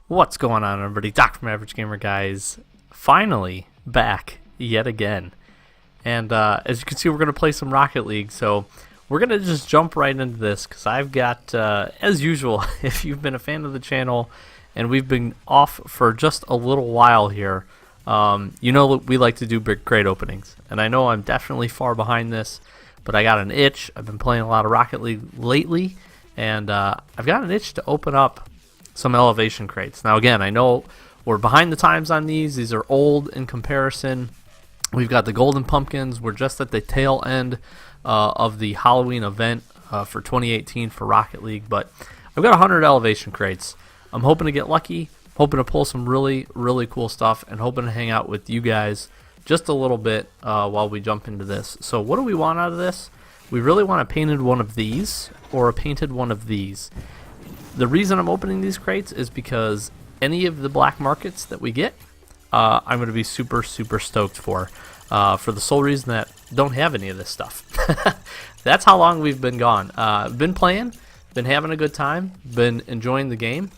What's going on, everybody? Doc from Average Gamer Guys, finally back yet again. And as you can see, we're going to play some Rocket League, so we're going to just jump right into this, because I've got, as usual, if you've been a fan of the channel, and we've been off for just a little while here, you know we like to do big crate openings. And I know I'm definitely far behind this, but I got an itch. I've been playing a lot of Rocket League lately, and I've got an itch to open up some elevation crates. Now again, I know we're behind the times on these. These are old in comparison. We've got the golden pumpkins. We're just at the tail end of the Halloween event for 2018 for Rocket League, but I've got 100 elevation crates. I'm hoping to get lucky, hoping to pull some really cool stuff, and hoping to hang out with you guys just a little bit while we jump into this. So what do we want out of this? We really want a painted one of these or a painted one of these. The reason I'm opening these crates is because any of the black markets that we get, I'm going to be super stoked for the sole reason that don't have any of this stuff. That's how long we've been gone. Been playing, been having a good time, been enjoying the game.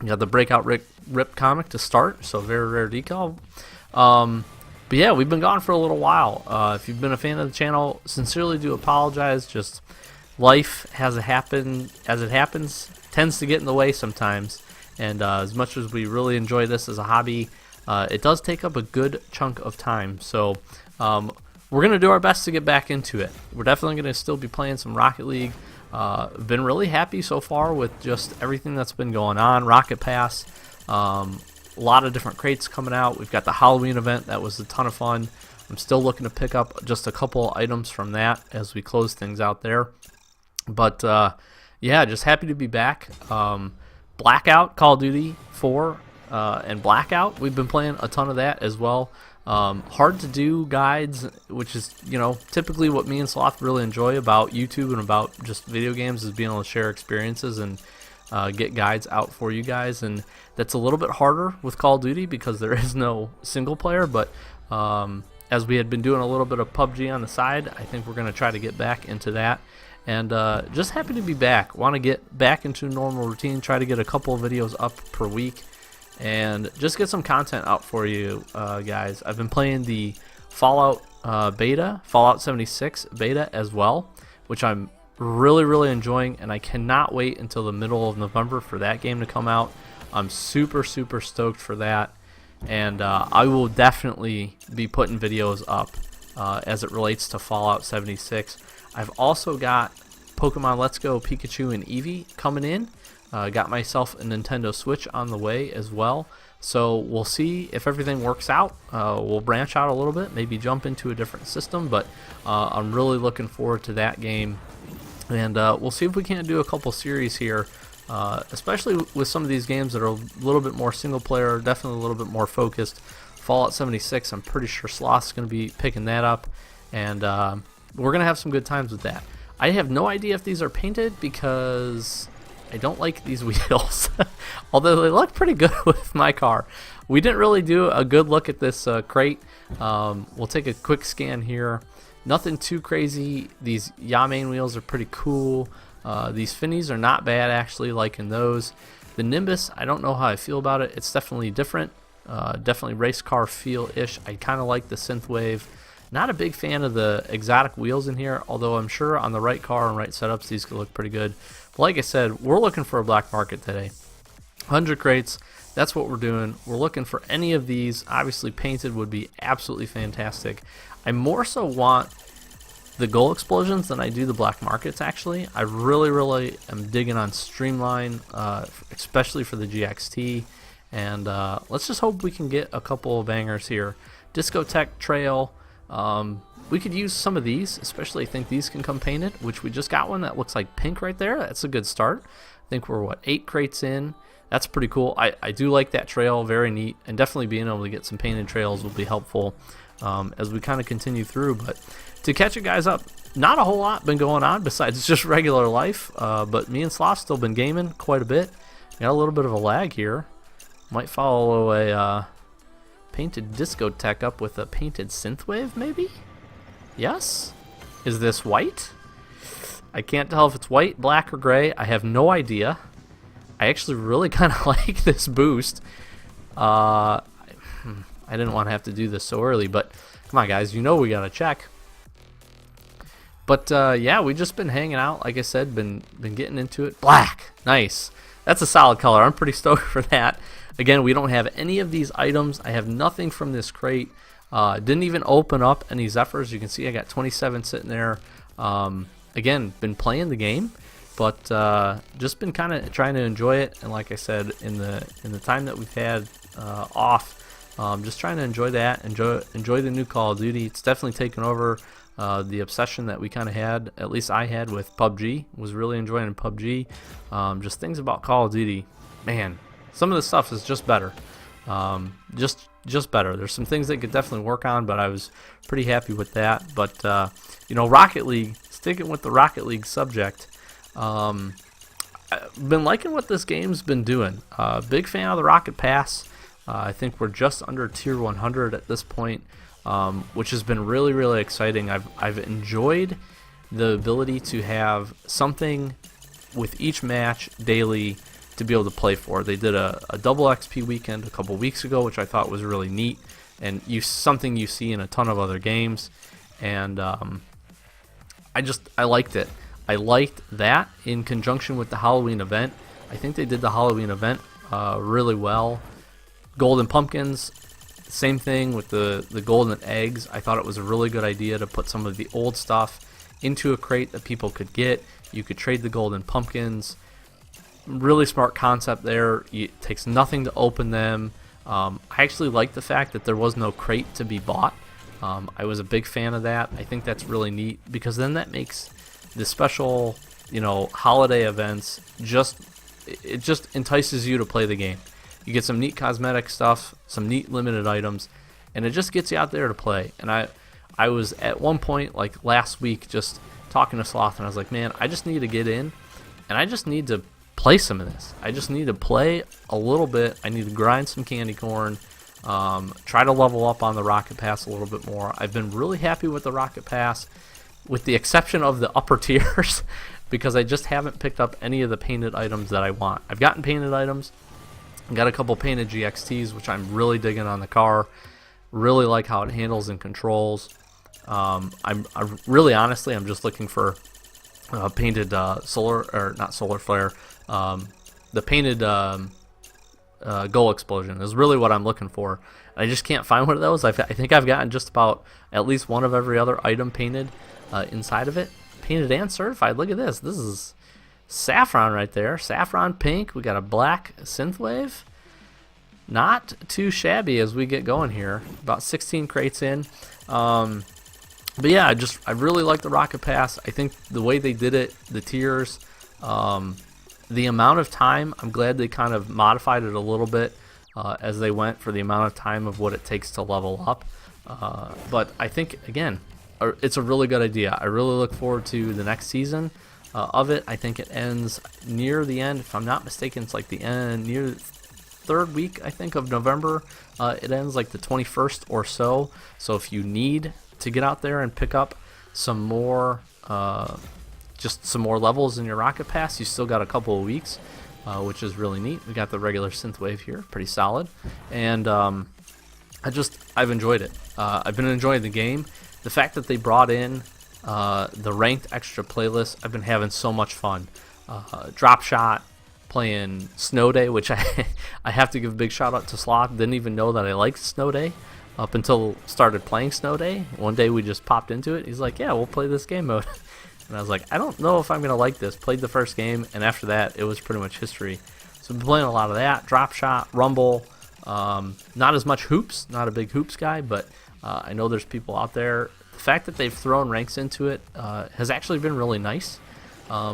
Got the Breakout Rip comic to start, so very rare decal. But yeah, we've been gone for a little while. If you've been a fan of the channel, sincerely do apologize. Just life has happened as it happens. Tends to get in the way sometimes, and as much as we really enjoy this as a hobby, it does take up a good chunk of time. So we're going to do our best to get back into it. We're definitely going to still be playing some Rocket League. Been really happy so far with just everything that's been going on. Rocket Pass, a lot of different crates coming out. We've got the Halloween event. That was a ton of fun. I'm still looking to pick up just a couple items from that as we close things out there. But yeah, just happy to be back. Blackout, Call of Duty 4, and Blackout, we've been playing a ton of that as well. Hard to do guides, which is, you know, typically what me and Sloth really enjoy about YouTube and about just video games, is being able to share experiences and get guides out for you guys. And that's a little bit harder with Call of Duty because there is no single player, but as we had been doing a little bit of PUBG on the side, I think we're going to try to get back into that. And just happy to be back. Want to get back into a normal routine, try to get a couple of videos up per week, and just get some content out for you guys. I've been playing the Fallout beta, Fallout 76 beta as well, which I'm really enjoying, and I cannot wait until the middle of November for that game to come out. I'm super stoked for that, and I will definitely be putting videos up as it relates to Fallout 76. I've also got Pokemon Let's Go Pikachu and Eevee coming in. Got myself a Nintendo Switch on the way as well. So we'll see if everything works out. We'll branch out a little bit, maybe jump into a different system, but I'm really looking forward to that game. And we'll see if we can't do a couple series here, especially with some of these games that are a little bit more single player, definitely a little bit more focused. Fallout 76, I'm pretty sure Sloth's going to be picking that up, and we're going to have some good times with that. I have no idea if these are painted because I don't like these wheels, although they look pretty good with my car. We didn't really do a good look at this crate. We'll take a quick scan here. Nothing too crazy. These Yamain wheels are pretty cool. These Finnies are not bad, actually, liking those. The Nimbus, I don't know how I feel about it. It's definitely different. Definitely race car feel-ish. I kind of like the Synthwave. Not a big fan of the exotic wheels in here, although I'm sure on the right car and right setups these could look pretty good. But like I said, we're looking for a black market today. 100 crates, that's what we're doing. We're looking for any of these. Obviously painted would be absolutely fantastic. I more so want the goal explosions than I do the black markets, actually. I really am digging on Streamline, especially for the GXT. And let's just hope we can get a couple of bangers here. Discotheque Trail. We could use some of these, especially I think these can come painted, which we just got one that looks like pink right there. That's a good start. I think we're, what, 8 crates in. That's pretty cool. I do like that trail, very neat, and definitely being able to get some painted trails will be helpful as we kind of continue through. But to catch you guys up, not a whole lot been going on besides just regular life, but me and Sloth still been gaming quite a bit. Got a little bit of a lag here. Might follow a painted Discotheque up with a painted Synthwave, maybe? Yes? Is this white? I can't tell if it's white, black, or gray. I have no idea. I actually really kind of like this boost. I didn't want to have to do this so early, but come on, guys, you know we got to check. But yeah, we just been hanging out, like I said, been getting into it. Black, nice. That's a solid color. I'm pretty stoked for that. Again, we don't have any of these items. I have nothing from this crate. Didn't even open up any Zephyrs. You can see I got 27 sitting there. Again, been playing the game, but just been kind of trying to enjoy it. And like I said, in the time that we've had off, just trying to enjoy that, enjoy the new Call of Duty. It's definitely taken over the obsession that we kind of had, at least I had, with PUBG. Was really enjoying PUBG. Just things about Call of Duty, man. Some of the stuff is just better. Just better. There's some things they could definitely work on, but I was pretty happy with that. But you know, Rocket League, sticking with the Rocket League subject, I've been liking what this game's been doing. Big fan of the Rocket Pass. I think we're just under tier 100 at this point, which has been really, really exciting. I've enjoyed the ability to have something with each match daily to be able to play for. They did a double XP weekend a couple weeks ago, which I thought was really neat, and something you see in a ton of other games. And I liked it. I liked that in conjunction with the Halloween event. I think they did the Halloween event really well. Golden pumpkins, same thing with the golden eggs. I thought it was a really good idea to put some of the old stuff into a crate that people could get. You could trade the golden pumpkins. Really smart concept there. It takes nothing to open them. I actually like the fact that there was no crate to be bought. I was a big fan of that. I think that's really neat, because then that makes the special, you know, holiday events it just entices you to play the game. You get some neat cosmetic stuff, some neat limited items, and it just gets you out there to play. And I was at one point, like last week, just talking to Sloth, and I was like, man, I just need to get in, and I just need to play some of this. I just need to play a little bit. I need to grind some candy corn, try to level up on the Rocket Pass a little bit more. I've been really happy with the Rocket Pass, with the exception of the upper tiers, because I just haven't picked up any of the painted items that I want. I've gotten painted items. Got a couple painted GXTs, which I'm really digging on the car. Really like how it handles and controls. I'm really, honestly, I'm just looking for painted solar, or not solar flare. The painted goal explosion is really what I'm looking for. I just can't find one of those. I think I've gotten just about at least one of every other item painted inside of it. Painted and certified. Look at this. This is saffron right there. Saffron pink. We got a black synthwave. Not too shabby as we get going here. About 16 crates in. But yeah, I really like the Rocket Pass. I think the way they did it, the tiers, the amount of time, I'm glad they kind of modified it a little bit as they went for the amount of time of what it takes to level up. But I think, again, it's a really good idea. I really look forward to the next season of it. I think it ends near the end. If I'm not mistaken, it's like the end, near the third week, I think, of November. It ends like the 21st or so. So if you need to get out there and pick up some more, just some more levels in your Rocket Pass, you still got a couple of weeks, which is really neat. We got the regular synthwave here, pretty solid. And I've enjoyed it. I've been enjoying the game. The fact that they brought in the ranked extra playlist, I've been having so much fun. Drop Shot, playing Snow Day, which I have to give a big shout out to Sloth. Didn't even know that I liked Snow Day up until started playing Snow Day. One day we just popped into it. He's like, yeah, we'll play this game mode. And I was like, I don't know if I'm going to like this. Played the first game, and after that, it was pretty much history. So I've been playing a lot of that. Drop Shot, Rumble. Not as much hoops. Not a big hoops guy, but I know there's people out there. The fact that they've thrown ranks into it has actually been really nice,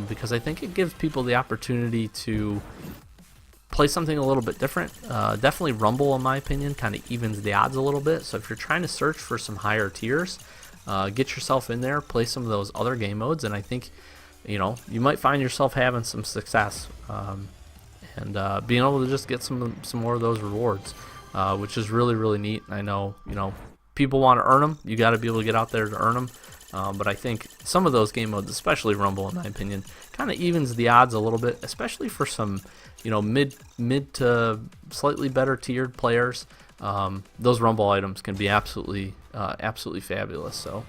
because I think it gives people the opportunity to play something a little bit different. Definitely Rumble, in my opinion, kind of evens the odds a little bit. So if you're trying to search for some higher tiers, get yourself in there, play some of those other game modes, and I think, you know, you might find yourself having some success, and being able to just get some more of those rewards, which is really, really neat. I know, you know, people want to earn them. You got to be able to get out there to earn them. But I think some of those game modes, especially Rumble, in my opinion, kind of evens the odds a little bit, especially for some, mid to slightly better tiered players, those Rumble items can be absolutely fabulous. So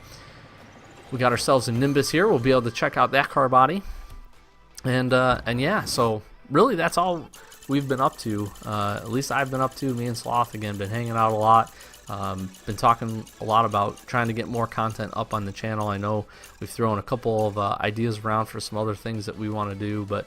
we got ourselves a Nimbus here. We'll be able to check out that car body, and yeah. So really, that's all we've been up to. At least I've been up to. Me and Sloth again been hanging out a lot. Been talking a lot about trying to get more content up on the channel. I know we've thrown a couple of ideas around for some other things that we want to do, but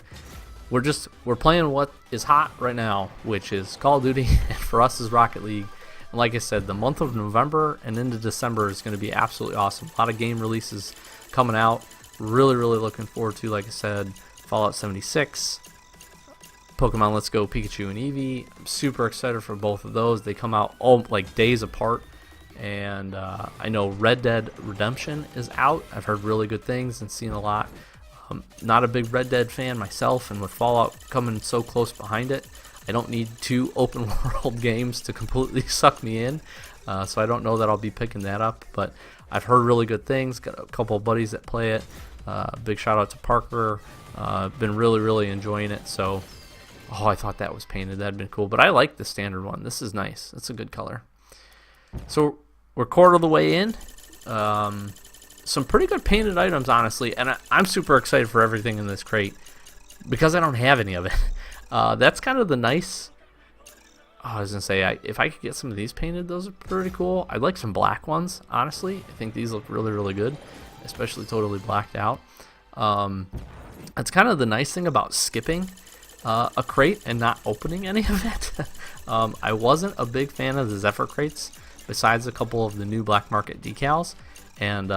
we're playing what is hot right now, which is Call of Duty, and for us is Rocket League. And like I said, the month of November and into December is going to be absolutely awesome. A lot of game releases coming out. Really looking forward to, like I said, Fallout 76, Pokemon Let's Go Pikachu and Eevee. I'm super excited for both of those. They come out all like days apart. And I know Red Dead Redemption is out. I've heard really good things and seen a lot. Not a big Red Dead fan myself, and with Fallout coming so close behind it, I don't need 2 open world games to completely suck me in. So I don't know that I'll be picking that up, but I've heard really good things. Got a couple of buddies that play it. Big shout out to Parker. Been really enjoying it. So, I thought that was painted. That'd been cool, but I like the standard one. This is nice. It's a good color. So we're quarter of the way in. Some pretty good painted items, honestly, and I'm super excited for everything in this crate because I don't have any of it. That's kind of the nice. I was gonna say, if I could get some of these painted, those are pretty cool. I'd like some black ones, honestly. I think these look really good, especially totally blacked out. That's kind of the nice thing about skipping a crate and not opening any of it. I wasn't a big fan of the Zephyr crates, besides a couple of the new black market decals, and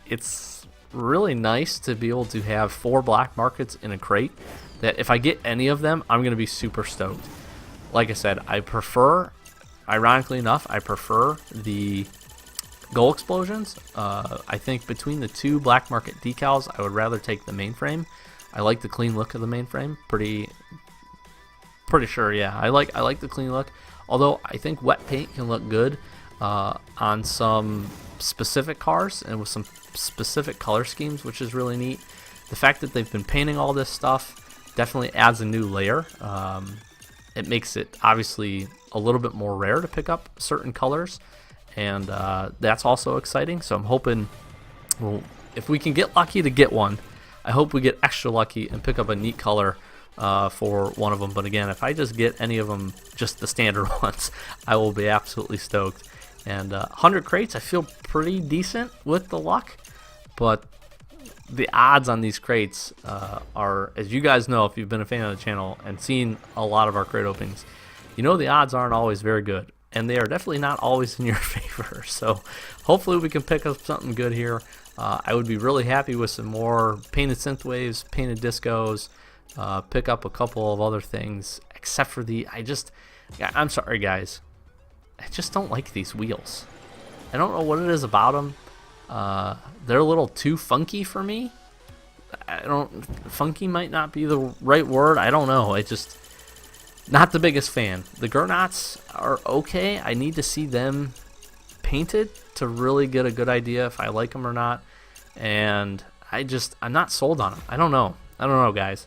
it's really nice to be able to have 4 black markets in a crate that if I get any of them, I'm going to be super stoked. Like I said, ironically enough, I prefer the Goal Explosions. I think between the 2 black market decals, I would rather take the mainframe. I like the clean look of the mainframe. Pretty sure, yeah. I like the clean look. Although I think wet paint can look good on some specific cars and with some specific color schemes, which is really neat. The fact that they've been painting all this stuff definitely adds a new layer. It makes it obviously a little bit more rare to pick up certain colors, and that's also exciting. So I'm hoping, well, if we can get lucky to get one, I hope we get extra lucky and pick up a neat color for one of them. But again, if I just get any of them, just the standard ones, I will be absolutely stoked. And 100 crates, I feel pretty decent with the luck, but the odds on these crates are, as you guys know, if you've been a fan of the channel and seen a lot of our crate openings, you know the odds aren't always very good, and they are definitely not always in your favor. So hopefully we can pick up something good here. I would be really happy with some more painted synthwaves, painted discos, pick up a couple of other things, except for I'm sorry guys, I just don't like these wheels. I don't know what it is about them. They're a little too funky for me. Funky might not be the right word. I don't know. Not the biggest fan. The Gurnauts are okay. I need to see them painted to really get a good idea if I like them or not. And I'm not sold on them. I don't know, guys.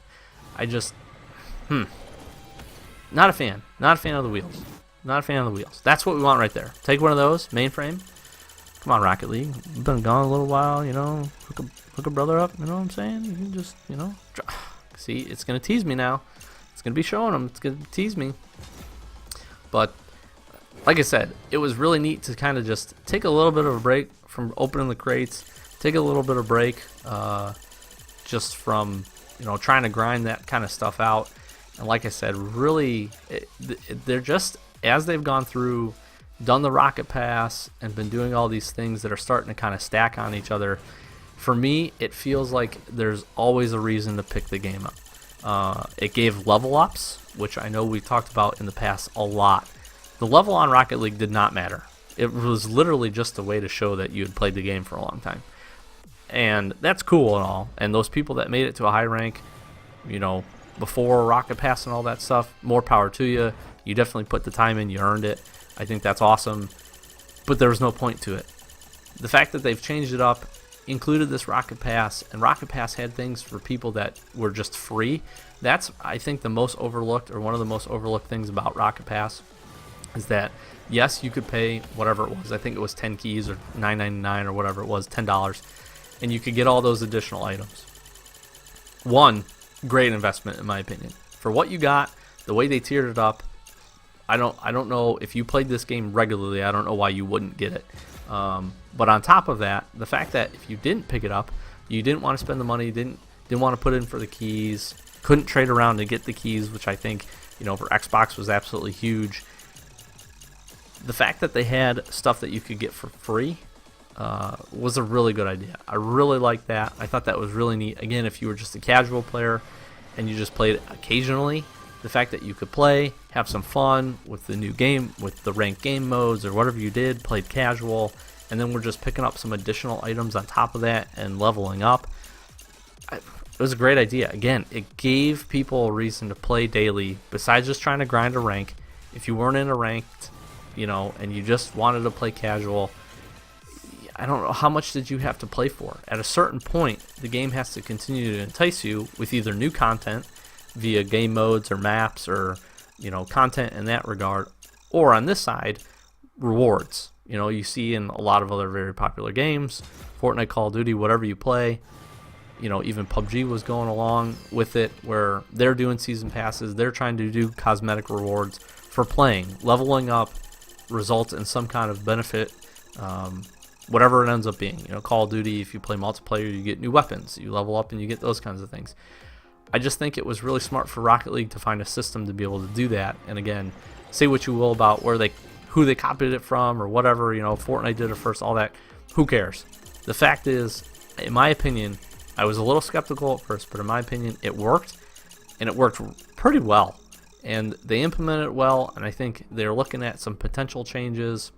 Not a fan. Not a fan of the wheels. Not a fan of the wheels. That's what we want right there. Take one of those, mainframe. Come on, Rocket League. You've been gone a little while, hook a brother up, you know what I'm saying? You can just, see, it's going to tease me now. It's going to be showing them. It's going to tease me. But, like I said, it was really neat to kind of just take a little bit of a break from opening the crates, take a little bit of break just from, trying to grind that kind of stuff out. And like I said, really, they're just, as they've gone through, done the Rocket Pass, and been doing all these things that are starting to kind of stack on each other, for me, it feels like there's always a reason to pick the game up. It gave level ups, which I know we talked about in the past a lot. The level on Rocket League did not matter. It was literally just a way to show that you had played the game for a long time. And that's cool and all. And those people that made it to a high rank, before Rocket Pass and all that stuff, more power to you. You definitely put the time in, you earned it. I think that's awesome, but there was no point to it. The fact that they've changed it up, included this Rocket Pass, and Rocket Pass had things for people that were just free, That's, I think, the most overlooked, or one of the most overlooked things about Rocket Pass, is that yes, you could pay whatever it was. I think it was 10 keys or $9.99 or whatever it was, $10, and you could get all those additional items. One, great investment in my opinion. For what you got, the way they tiered it up, I don't know if you played this game regularly. I don't know why you wouldn't get it. But on top of that, the fact that if you didn't pick it up, you didn't want to spend the money, didn't want to put in for the keys, couldn't trade around to get the keys, which I think, for Xbox was absolutely huge. The fact that they had stuff that you could get for free was a really good idea. I really liked that. I thought that was really neat. Again, if you were just a casual player and you just played it occasionally, the fact that you could play, have some fun with the new game, with the ranked game modes or whatever you did, played casual, and then we're just picking up some additional items on top of that and leveling up. It was a great idea. Again, it gave people a reason to play daily besides just trying to grind a rank. If you weren't in a ranked, and you just wanted to play casual, I don't know, how much did you have to play for? At a certain point, the game has to continue to entice you with either new content via game modes or maps or, content in that regard, or on this side, rewards. You see in a lot of other very popular games, Fortnite, Call of Duty, whatever you play, even PUBG was going along with it, where they're doing season passes, they're trying to do cosmetic rewards for playing. Leveling up results in some kind of benefit, whatever it ends up being. Call of Duty, if you play multiplayer, you get new weapons, you level up and you get those kinds of things. I just think it was really smart for Rocket League to find a system to be able to do that. And again, say what you will about who they copied it from or whatever, Fortnite did it first, all that, who cares? The fact is, in my opinion, I was a little skeptical at first, but in my opinion, it worked, and it worked pretty well. And they implemented it well, and I think they're looking at some potential changes,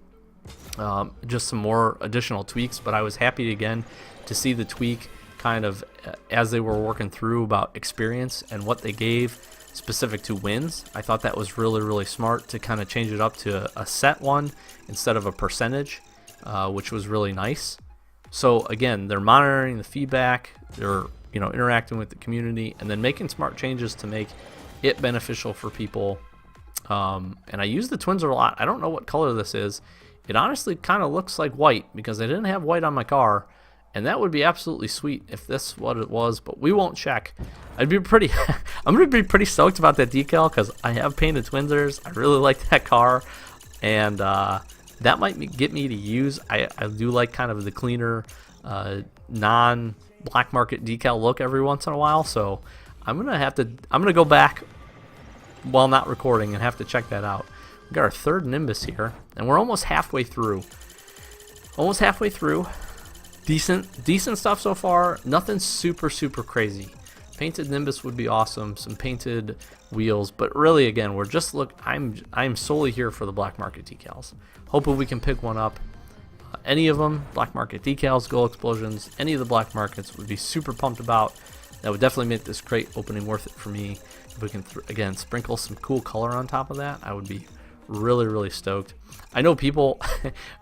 just some more additional tweaks, but I was happy again to see the tweak kind of as they were working through about experience and what they gave specific to wins. I thought that was really, really smart to kind of change it up to a set one instead of a percentage, which was really nice. So again, they're monitoring the feedback, they're interacting with the community, and then making smart changes to make it beneficial for people. And I use the Twinzer a lot. I don't know what color this is. It honestly kind of looks like white because I didn't have white on my car, and that would be absolutely sweet if this what it was, but we won't check. I'm gonna be pretty stoked about that decal because I have painted Twinzers. I really like that car, and that might get me to use. I do like kind of the cleaner, non-black market decal look every once in a while, so I'm gonna go back while not recording and have to check that out. We got our third Nimbus here, and we're almost halfway through. Decent stuff so far. Nothing super crazy. Painted Nimbus would be awesome. Some painted wheels, but really, again, I'm solely here for the black market decals. Hoping we can pick one up. Any of them, black market decals, goal explosions, any of the black markets would be super pumped about. That would definitely make this crate opening worth it for me. If we can, again, sprinkle some cool color on top of that, I would be really stoked. I know people,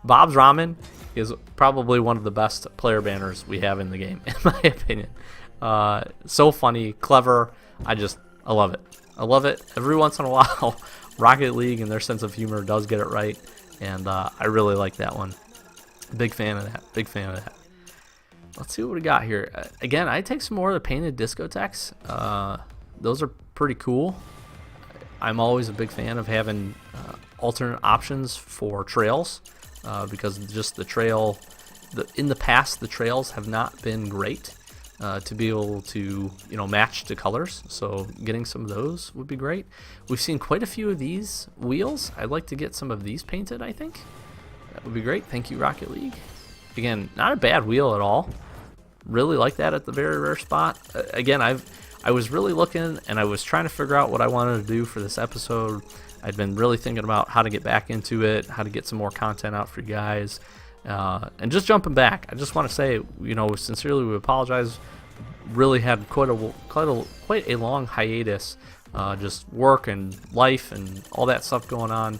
Bob's Ramen is probably one of the best player banners we have in the game, in my opinion. So funny, clever. I love it. I love it. Every once in a while, Rocket League and their sense of humor does get it right, and I really like that one. Big fan of that. Let's see what we got here. Again, I take some more of the painted discotheques. Those are pretty cool. I'm always a big fan of having alternate options for trails because just the trail, in the past, the trails have not been great to be able to match to colors. So getting some of those would be great. We've seen quite a few of these wheels. I'd like to get some of these painted, I think. That would be great. Thank you, Rocket League. Again, not a bad wheel at all. Really like that at the very rare spot. Again, I was really looking, and I was trying to figure out what I wanted to do for this episode. I'd been really thinking about how to get back into it, how to get some more content out for you guys, and just jumping back. I just want to say, sincerely, we apologize. Really had quite a long hiatus. Just work and life and all that stuff going on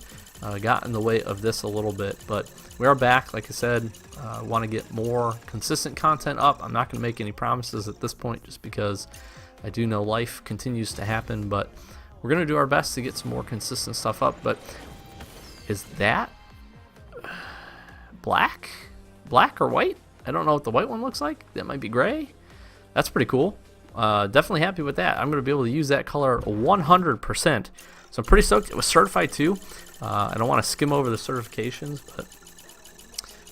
got in the way of this a little bit, but we are back. Like I said, want to get more consistent content up. I'm not going to make any promises at this point just because I do know life continues to happen, but we're going to do our best to get some more consistent stuff up. But is that black? Black or white? I don't know what the white one looks like. That might be gray. That's pretty cool. Definitely happy with that. I'm going to be able to use that color 100%. So I'm pretty stoked. It was certified too. I don't want to skim over the certifications, but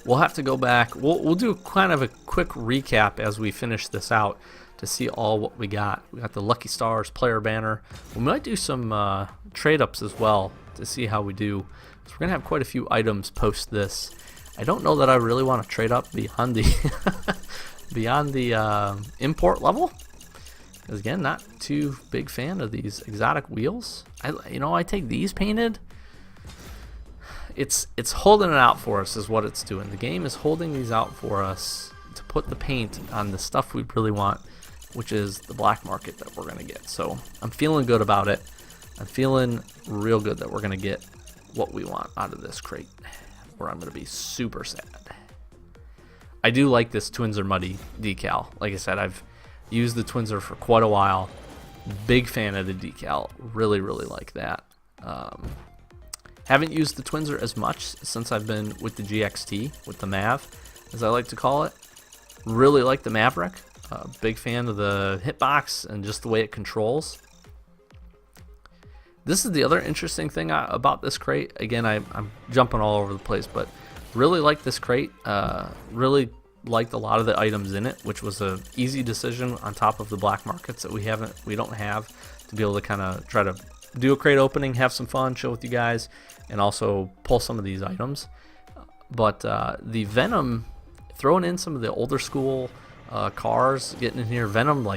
we'll have to go back. We'll do kind of a quick recap as we finish this out to see all what we got. We got the Lucky Stars player banner. We might do some trade ups as well to see how we do. So we're going to have quite a few items post this. I don't know that I really want to trade up beyond the beyond the import level. Because again, not too big fan of these exotic wheels. I take these painted. It's holding it out for us is what it's doing. The game is holding these out for us to put the paint on the stuff we really want, which is the black market that we're going to get. So I'm feeling good about it. I'm feeling real good that we're going to get what we want out of this crate, or I'm going to be super sad. I do like this Twins Are Muddy decal. Like I said, I've used the Twinser for quite a while. Big fan of the decal. Really, really like that. Haven't used the Twinser as much since I've been with the GXT, with the Mav, as I like to call it. Really like the Maverick. Big fan of the hitbox and just the way it controls. This is the other interesting thing about this crate. Again, I'm jumping all over the place, but really like this crate. Really liked a lot of the items in it, which was a easy decision on top of the black markets that we don't have, to be able to kind of try to do a crate opening, have some fun, chill with you guys, and also pull some of these items. But the Venom, throwing in some of the older school cars, getting in here. Venom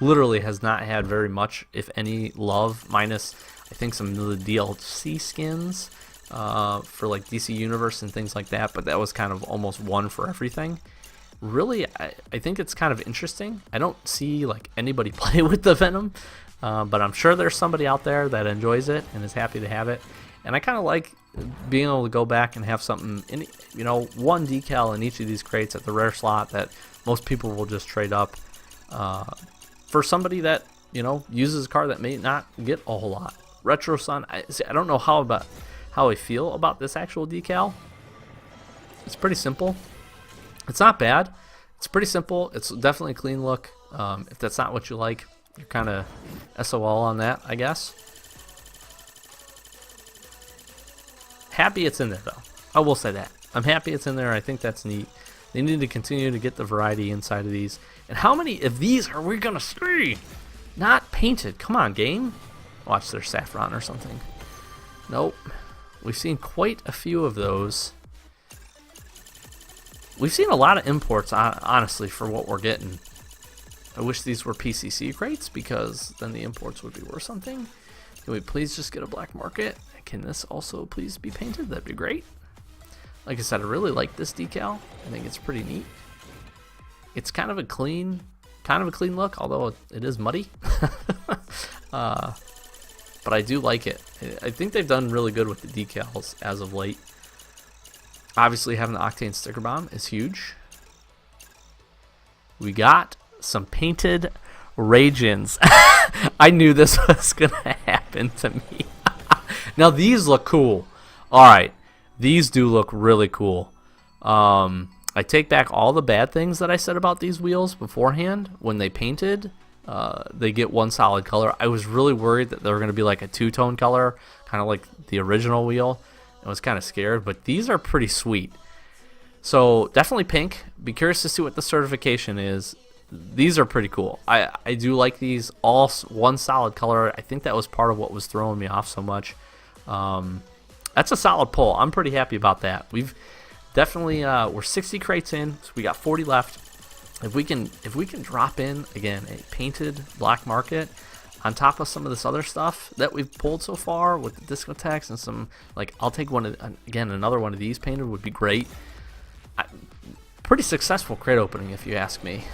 literally has not had very much, if any, love, minus I think some of the DLC skins for DC Universe and things like that, but that was kind of almost one for everything. Really, I think it's kind of interesting. I don't see anybody play with the Venom, but I'm sure there's somebody out there that enjoys it and is happy to have it. And I kind of like being able to go back and have something in, one decal in each of these crates at the rare slot that most people will just trade up for somebody that uses a car that may not get a whole lot. Retro Sun, I don't know how I feel about this actual decal. It's pretty simple. It's not bad. It's pretty simple. It's definitely a clean look. If that's not what you like, you're kind of SOL on that, I guess. Happy it's in there, though. I will say that. I'm happy it's in there. I think that's neat. They need to continue to get the variety inside of these. And how many of these are we going to see? Not painted. Come on, game. Watch their saffron or something. Nope. We've seen quite a few of those. We've seen a lot of imports, honestly, for what we're getting. I wish these were PCC crates, because then the imports would be worth something. Can we please just get a black market? Can this also please be painted? That'd be great. Like I said, I really like this decal. I think it's pretty neat. It's kind of a clean look, although it is muddy. But I do like it. I think they've done really good with the decals as of late. Obviously, having the Octane sticker bomb is huge. We got some painted Ragins. I knew this was going to happen to me. Now, these look cool. All right. These do look really cool. I take back all the bad things that I said about these wheels beforehand. When they painted, they get one solid color. I was really worried that they were going to be like a two-tone color, kind of like the original wheel. I was kind of scared, but these are pretty sweet. So definitely pink. Be curious to see what the certification is. These are pretty cool. I do like these, all one solid color. I think that was part of what was throwing me off so much. That's a solid pull. I'm pretty happy about that. We've definitely we're 60 crates in, so we got 40 left. If we can drop in again a painted black market on top of some of this other stuff that we've pulled so far with the Discotheques and some, I'll take another one of these painted would be great. Pretty successful crate opening, if you ask me.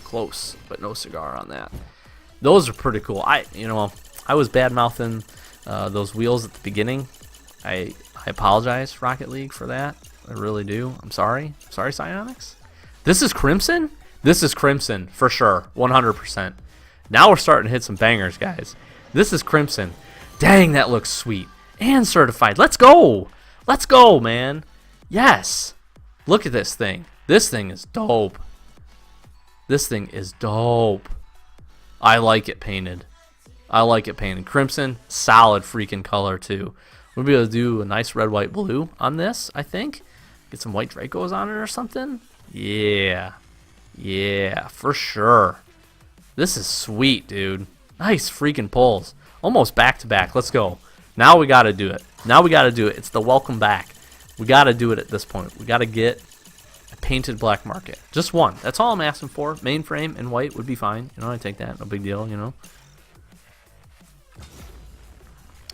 Close, but no cigar on that. Those are pretty cool. I was bad mouthing those wheels at the beginning. I apologize, Rocket League, for that. I really do. I'm sorry. Sorry, Psyonix. This is Crimson? This is Crimson, for sure. 100%. Now we're starting to hit some bangers, guys. This is Crimson. Dang, that looks sweet. And certified. Let's go. Let's go, man. Yes. Look at this thing. This thing is dope. This thing is dope. I like it painted. I like it painted. Crimson, solid freaking color, too. We'll be able to do a nice red, white, blue on this, I think. Get some white Dracos on it or something. Yeah. Yeah, for sure. This is sweet, dude. Nice freaking pulls. Almost back-to-back. Let's go. Now we got to do it. Now we got to do it. It's the welcome back. We got to do it at this point. We got to get a painted black market. Just one. That's all I'm asking for. Mainframe and white would be fine. You know, I take that. No big deal, you know.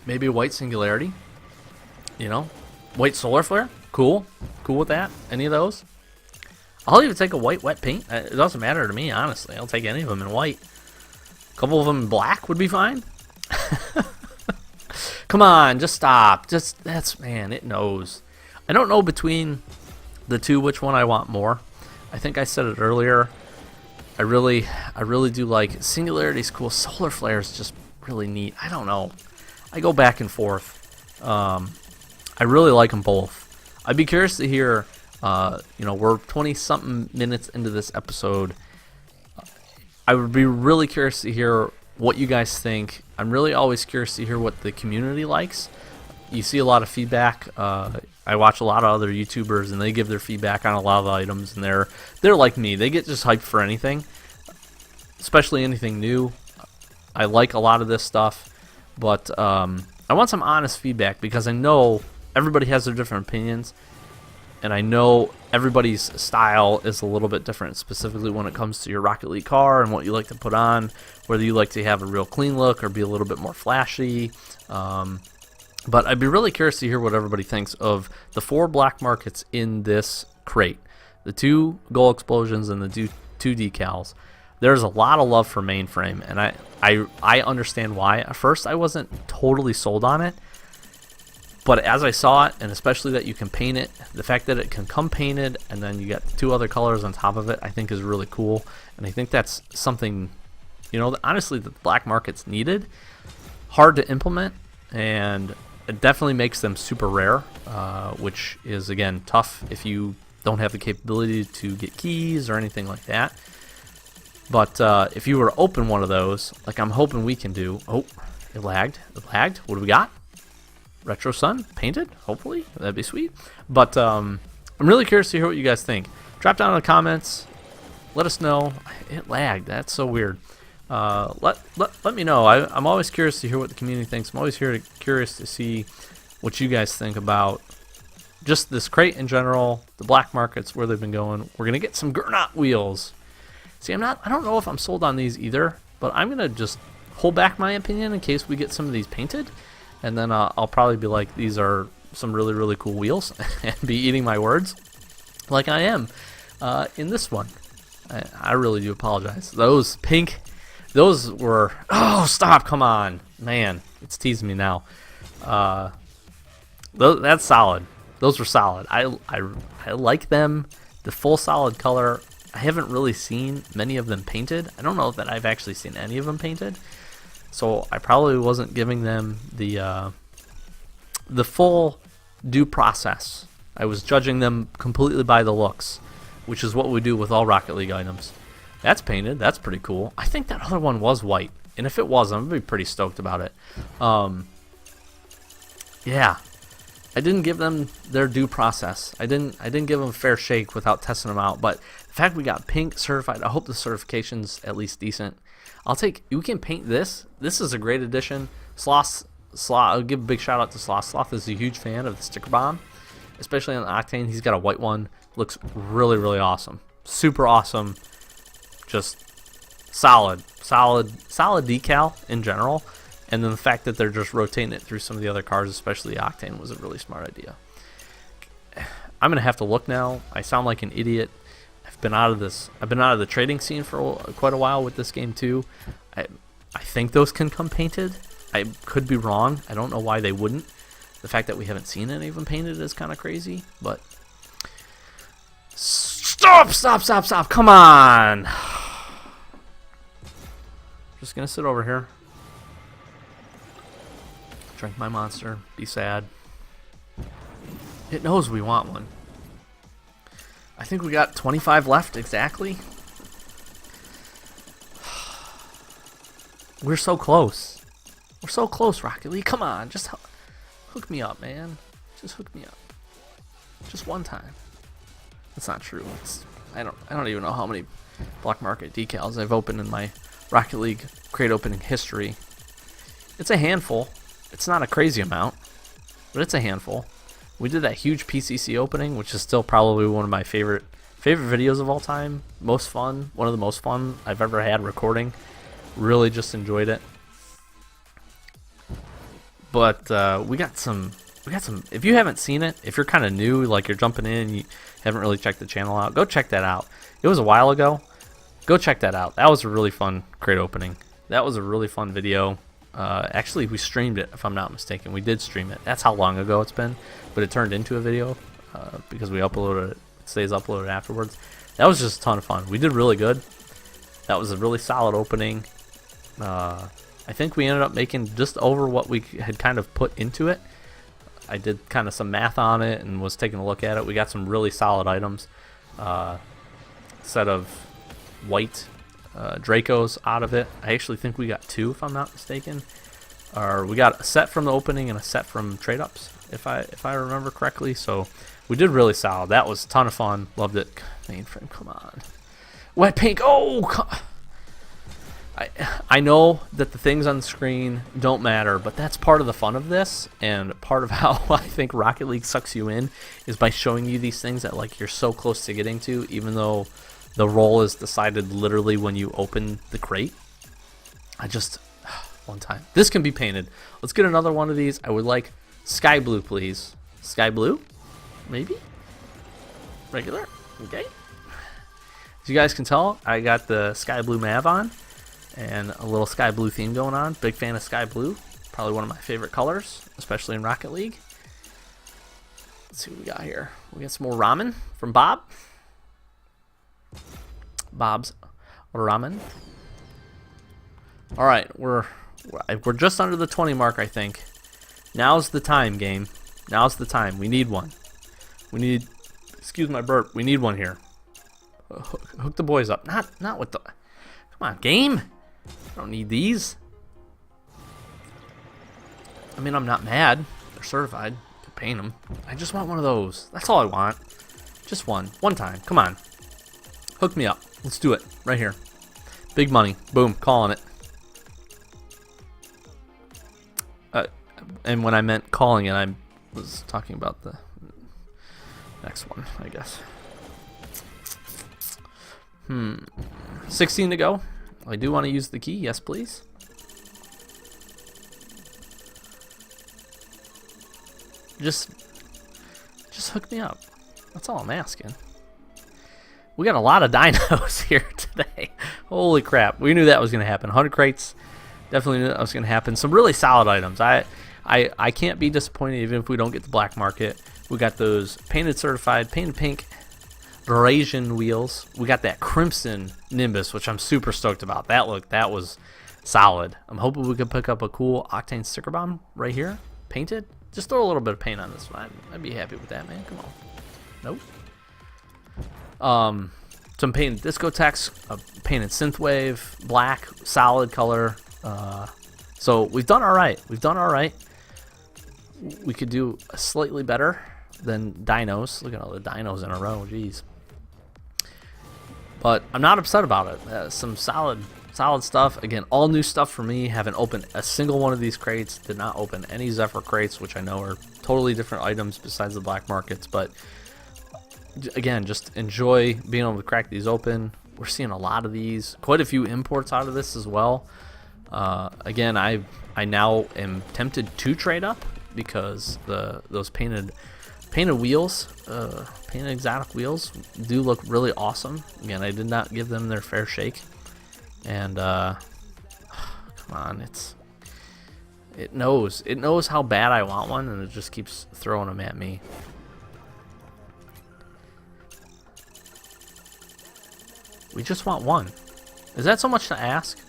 Maybe a white Singularity. You know. White Solar Flare. Cool. Cool with that. Any of those. I'll even take a white wet paint. It doesn't matter to me, honestly. I'll take any of them in white. A couple of them in black would be fine. Come on, just stop. Man, it knows. I don't know between the two which one I want more. I think I said it earlier. I really do like Singularity's cool. Solar Flare is just really neat. I don't know. I go back and forth. I really like them both. I'd be curious to hear. You know, we're 20-something minutes into this episode. I would be really curious to hear what you guys think. I'm really always curious to hear what the community likes. You see a lot of feedback. I watch a lot of other YouTubers, and they give their feedback on a lot of the items, and they're like me. They get just hyped for anything, especially anything new. I like a lot of this stuff, but I want some honest feedback because I know everybody has their different opinions. And I know everybody's style is a little bit different, specifically when it comes to your Rocket League car and what you like to put on, whether you like to have a real clean look or be a little bit more flashy. But I'd be really curious to hear what everybody thinks of the 4 black markets in this crate. The 2 goal explosions and the 2 decals. There's a lot of love for mainframe, and I understand why. At first, I wasn't totally sold on it. But as I saw it, and especially that you can paint it, the fact that it can come painted and then you got 2 other colors on top of it, I think is really cool. And I think that's something, you know, honestly, the black market's needed. Hard to implement, and it definitely makes them super rare, which is, again, tough if you don't have the capability to get keys or anything like that. But if you were to open one of those, like I'm hoping we can do... Oh, it lagged. It lagged. What do we got? Retro Sun painted, hopefully that'd be sweet. But I'm really curious to hear what you guys think. Drop down in the comments, let us know. It lagged, that's so weird. Let me know. I'm always curious to hear what the community thinks. I'm always curious to see what you guys think about just this crate in general, the black markets, where they've been going. We're gonna get some Gernot wheels. See, I don't know if I'm sold on these either, but I'm gonna just hold back my opinion in case we get some of these painted. And then I'll probably be like, these are some really, really cool wheels, and be eating my words like I am in this one. I really do apologize. Those pink, those were... Oh, stop, come on. Man, it's teasing me now. That's solid. Those were solid. I like them. The full solid color, I haven't really seen many of them painted. I don't know that I've actually seen any of them painted. So I probably wasn't giving them the full due process. I was judging them completely by the looks, which is what we do with all Rocket League items. That's painted. That's pretty cool. I think that other one was white, and if it was, I'm gonna be pretty stoked about it. Yeah, I didn't give them their due process. I didn't give them a fair shake without testing them out. But the fact we got pink certified, I hope the certification's at least decent. I'll take. You can paint this. This is a great addition. Sloth. I'll give a big shout out to Sloth. Sloth is a huge fan of the sticker bomb, especially on the Octane. He's got a white one. Looks really, really awesome. Super awesome. Just solid decal in general. And then the fact that they're just rotating it through some of the other cars, especially the Octane, was a really smart idea. I'm gonna have to look now. I sound like an idiot. I've been out of the trading scene for quite a while with this game too. I think those can come painted. I could be wrong. I don't know why they wouldn't. The fact that we haven't seen any of them painted is kind of crazy. But stop! Come on! Just gonna sit over here. Drink my monster. Be sad. It knows we want one. I think we got 25 left exactly. We're so close. We're so close, Rocket League. Come on, just hook me up, man. Just hook me up. Just one time. That's not true. I don't even know how many Black Market decals I've opened in my Rocket League crate opening history. It's a handful. It's not a crazy amount, but it's a handful. We did that huge PCC opening, which is still probably one of my favorite videos of all time. Most fun. One of the most fun I've ever had recording. Really just enjoyed it. But we got some. If you haven't seen it, if you're kind of new, like you're jumping in, you haven't really checked the channel out, go check that out. It was a while ago. Go check that out. That was a really fun crate opening. That was a really fun video. Actually, we streamed it, if I'm not mistaken. We did stream it. That's how long ago it's been, but it turned into a video because we uploaded it. It stays uploaded afterwards. That was just a ton of fun. We did really good. That was a really solid opening. I think we ended up making just over what we had kind of put into it. I did kind of some math on it and was taking a look at it. We got some really solid items. Set of white Dracos out of it. I actually think we got 2, if I'm not mistaken. Or we got a set from the opening and a set from trade ups, if I remember correctly. So we did really solid. That was a ton of fun. Loved it. Mainframe, come on. Wet pink. Oh, I know that the things on the screen don't matter, but that's part of the fun of this, and part of how I think Rocket League sucks you in is by showing you these things that like you're so close to getting to, even though the roll is decided literally when you open the crate. One time. This can be painted. Let's get another one of these. I would like sky blue, please. Sky blue? Maybe? Regular? Okay. As you guys can tell, I got the sky blue Mav on and a little sky blue theme going on. Big fan of sky blue. Probably one of my favorite colors, especially in Rocket League. Let's see what we got here. We got some more ramen from Bob. Bob's ramen. All right, we're just under the 20 mark, I think. Now's the time, game. Now's the time. We need one. We need. Excuse my burp. We need one here. Hook the boys up. Not with the. Come on, game. I don't need these. I mean, I'm not mad. They're certified. I can paint them. I just want one of those. That's all I want. Just one. One time. Come on. Hook me up. Let's do it. Right here. Big money. Boom. Calling it. And when I meant calling it, I was talking about the next one, I guess. 16 to go. I do want to use the key. Yes, please. Just hook me up. That's all I'm asking. We got a lot of dinos here today. Holy crap. We knew that was going to happen. 100 crates. Definitely knew that was going to happen. Some really solid items. I can't be disappointed even if we don't get the black market. We got those painted certified, painted pink Eurasian wheels. We got that crimson Nimbus, which I'm super stoked about. That was solid. I'm hoping we can pick up a cool Octane sticker bomb right here. Painted. Just throw a little bit of paint on this one. I'd be happy with that, man. Come on. Nope. Some painted discotheques, painted synthwave, black, solid color. So we've done all right. We could do slightly better than dinos. Look at all the dinos in a row. Jeez. But I'm not upset about it. Some solid stuff. Again, all new stuff for me. Haven't opened a single one of these crates. Did not open any Zephyr crates, which I know are totally different items besides the black markets. But again, just enjoy being able to crack these open. We're seeing a lot of these. Quite a few imports out of this as well. Again, I now am tempted to trade up because those painted wheels, painted exotic wheels, do look really awesome. Again, I did not give them their fair shake, and come on, it knows how bad I want one, and it just keeps throwing them at me. We just want one. Is that so much to ask?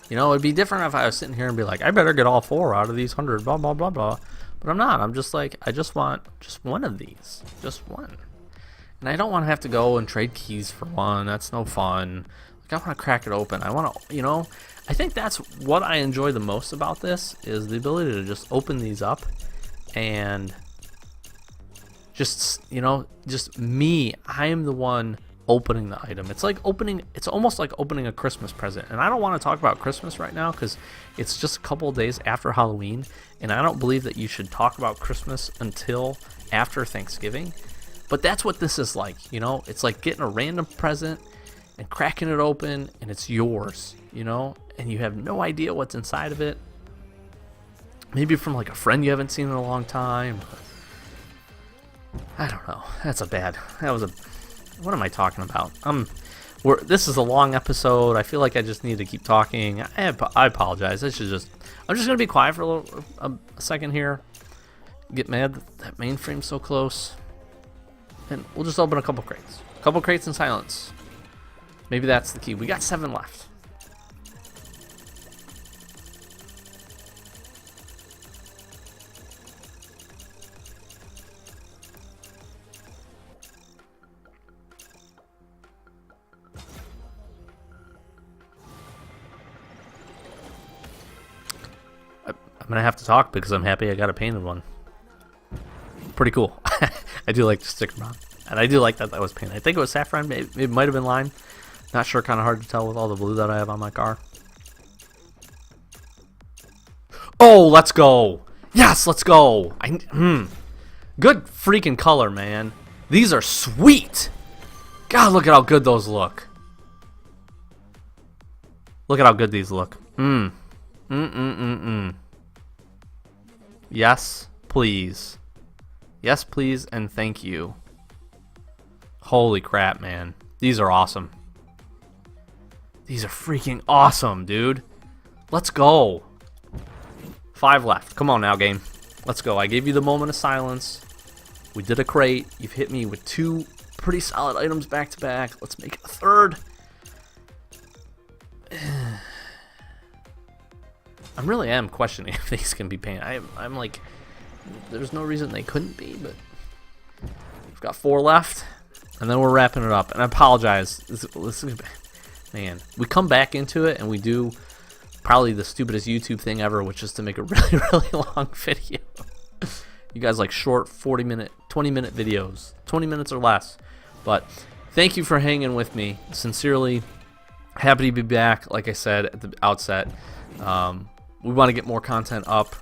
You know, it'd be different if I was sitting here and be like, I better get all 4 out of these 100, blah, blah, blah, blah. But I'm not. I'm just like, I just want just one of these. Just one. And I don't want to have to go and trade keys for one. That's no fun. Like, I want to crack it open. I want to, you know, I think that's what I enjoy the most about this is the ability to just open these up and just, you know, just me. I am the one opening the item. It's like opening, it's almost like opening a Christmas present. And I don't want to talk about Christmas right now because it's just a couple of days after Halloween. And I don't believe that you should talk about Christmas until after Thanksgiving. But that's what this is like, you know? It's like getting a random present and cracking it open and it's yours, you know? And you have no idea what's inside of it. Maybe from like a friend you haven't seen in a long time. I don't know. What am I talking about? This is a long episode. I feel like I just need to keep talking. I apologize. I'm just gonna be quiet for a second here. Get mad that mainframe's so close, and we'll just open a couple crates in silence. Maybe that's the key. We got 7 left. I'm gonna have to talk because I'm happy I got a painted one. Pretty cool. I do like the sticker on, and I do like that was painted. I think it was saffron. It might have been lime. Not sure. Kind of hard to tell with all the blue that I have on my car. Oh, let's go! Yes, let's go! Good freaking color, man. These are sweet. God, look at how good those look. Look at how good these look. Yes, please. Yes, please, and thank you. Holy crap, man. These are awesome. These are freaking awesome, dude. Let's go. 5 left. Come on now, game. Let's go. I gave you the moment of silence. We did a crate. You've hit me with 2 pretty solid items back to back. Let's make it a 3rd. I really am questioning if these can be painted. I'm like, there's no reason they couldn't be, but we've got 4 left, and then we're wrapping it up. And I apologize. Man, we come back into it, and we do probably the stupidest YouTube thing ever, which is to make a really, really long video. You guys like short 40-minute, 20-minute videos, 20 minutes or less. But thank you for hanging with me. Sincerely, happy to be back. Like I said at the outset, we want to get more content up.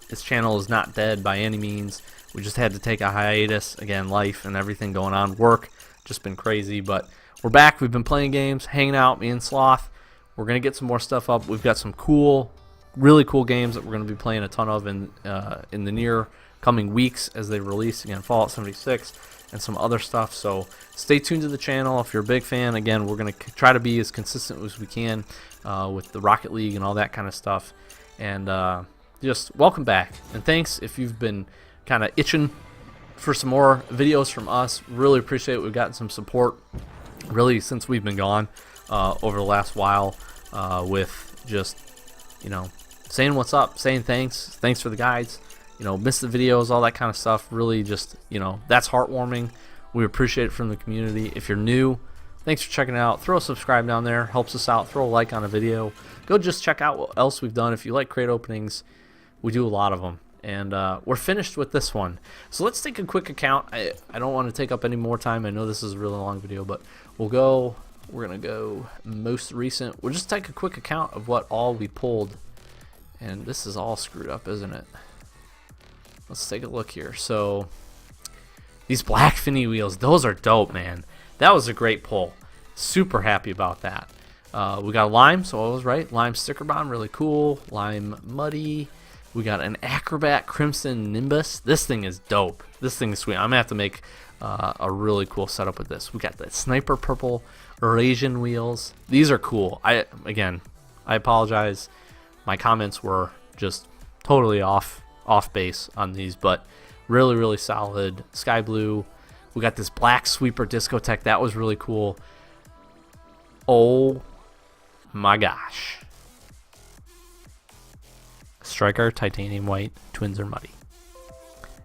This channel is not dead by any means. We just had to take a hiatus. Again, life and everything going on. Work, just been crazy. But we're back. We've been playing games, hanging out, me and Sloth. We're going to get some more stuff up. We've got some cool, really cool games that we're going to be playing a ton of in the near coming weeks as they release. Again, Fallout 76 and some other stuff. So stay tuned to the channel if you're a big fan. Again, we're going to try to be as consistent as we can with the Rocket League and all that kind of stuff. And just welcome back. And thanks if you've been kind of itching for some more videos from us. Really appreciate it. We've gotten some support really since we've been gone over the last while with just, you know, saying what's up, saying thanks for the guides, you know, miss the videos, all that kind of stuff. Really just, you know, that's heartwarming. We appreciate it from the community. If you're new, thanks for checking it out. Throw a subscribe down there, helps us out. Throw a like on a video. Go just check out what else we've done. If you like crate openings, we do a lot of them. And we're finished with this one. So let's take a quick account. I don't want to take up any more time. I know this is a really long video, but we're going to go most recent. We'll just take a quick account of what all we pulled. And this is all screwed up, isn't it? Let's take a look here. So these black Finny wheels, those are dope, man. That was a great pull. Super happy about that. We got a lime, so I was right. Lime sticker bomb, really cool. Lime muddy. We got an Acrobat Crimson Nimbus. This thing is dope. This thing is sweet. I'm gonna have to make a really cool setup with this. We got the Sniper Purple Eurasian wheels. These are cool. I apologize. My comments were just totally off base on these, but really, really solid. Sky blue. We got this black sweeper discotheque. That was really cool. Oh my gosh. Striker, Titanium White, Twins are muddy.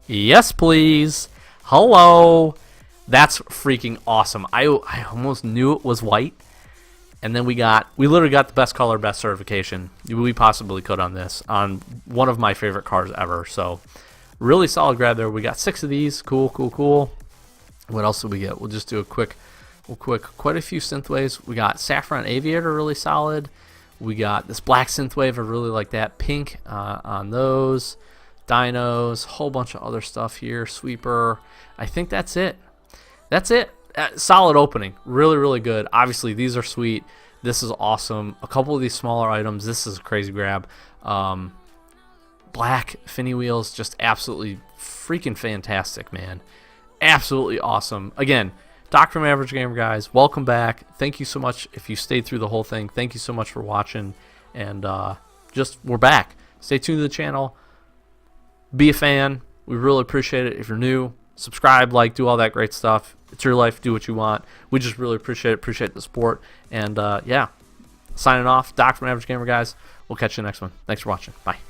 Yes, please. Hello. That's freaking awesome. I almost knew it was white. And then we literally got the best color, best certification we possibly could on this, on one of my favorite cars ever. So really solid grab there. We got 6 of these. Cool, cool, cool. What else did we get? We'll just do a quick, quite a few synthwaves. We got Saffron Aviator, really solid. We got this black synthwave. I really like that. Pink on those. Dinos, whole bunch of other stuff here. Sweeper. I think that's it. That's it. Solid opening. Really, really good. Obviously, these are sweet. This is awesome. A couple of these smaller items. This is a crazy grab. Black Finny wheels. Just absolutely freaking fantastic, man. Absolutely awesome. Again, Doc from Average Gamer, guys. Welcome back. Thank you so much if you stayed through the whole thing. Thank you so much for watching. And we're back. Stay tuned to the channel. Be a fan. We really appreciate it. If you're new, subscribe, like, do all that great stuff. It's your life. Do what you want. We just really appreciate it. Appreciate the support. And, yeah, signing off. Doc from Average Gamer, guys. We'll catch you next one. Thanks for watching. Bye.